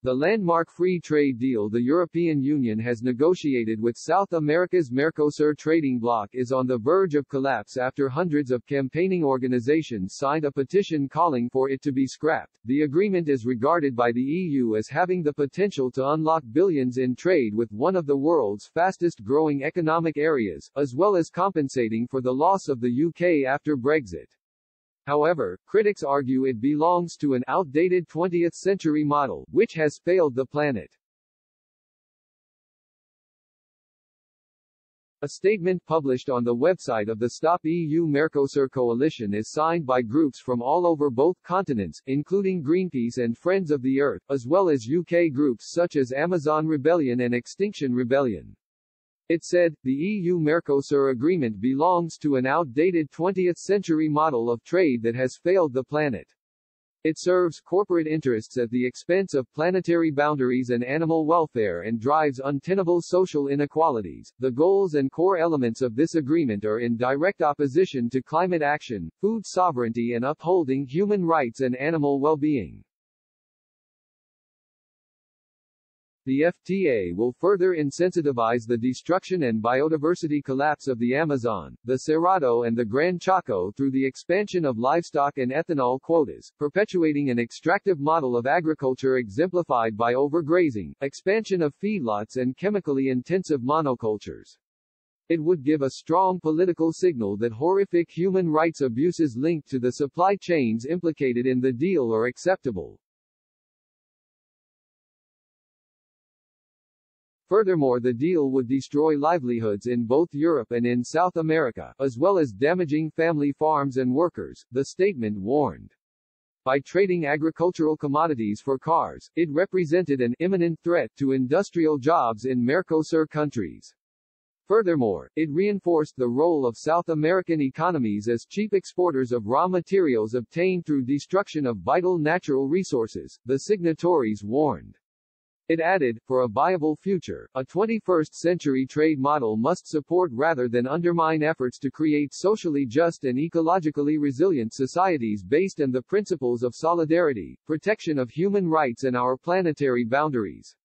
The landmark free trade deal the European Union has negotiated with South America's Mercosur trading bloc is on the verge of collapse after hundreds of campaigning organizations signed a petition calling for it to be scrapped. The agreement is regarded by the EU as having the potential to unlock billions in trade with one of the world's fastest growing economic areas, as well as compensating for the loss of the UK after Brexit. However, critics argue it belongs to an outdated 20th-century model, which has failed the planet. A statement published on the website of the Stop EU Mercosur coalition is signed by groups from all over both continents, including Greenpeace and Friends of the Earth, as well as UK groups such as Amazon Rebellion and Extinction Rebellion. It said, the EU-Mercosur agreement belongs to an outdated 20th-century model of trade that has failed the planet. It serves corporate interests at the expense of planetary boundaries and animal welfare and drives untenable social inequalities. The goals and core elements of this agreement are in direct opposition to climate action, food sovereignty and upholding human rights and animal well-being. The FTA will further insensitivize the destruction and biodiversity collapse of the Amazon, the Cerrado and the Gran Chaco through the expansion of livestock and ethanol quotas, perpetuating an extractive model of agriculture exemplified by overgrazing, expansion of feedlots and chemically intensive monocultures. It would give a strong political signal that horrific human rights abuses linked to the supply chains implicated in the deal are acceptable. Furthermore, the deal would destroy livelihoods in both Europe and in South America, as well as damaging family farms and workers, the statement warned. By trading agricultural commodities for cars, it represented an imminent threat to industrial jobs in Mercosur countries. Furthermore, it reinforced the role of South American economies as cheap exporters of raw materials obtained through destruction of vital natural resources, the signatories warned. It added, for a viable future, a 21st-century trade model must support rather than undermine efforts to create socially just and ecologically resilient societies based on the principles of solidarity, protection of human rights and our planetary boundaries.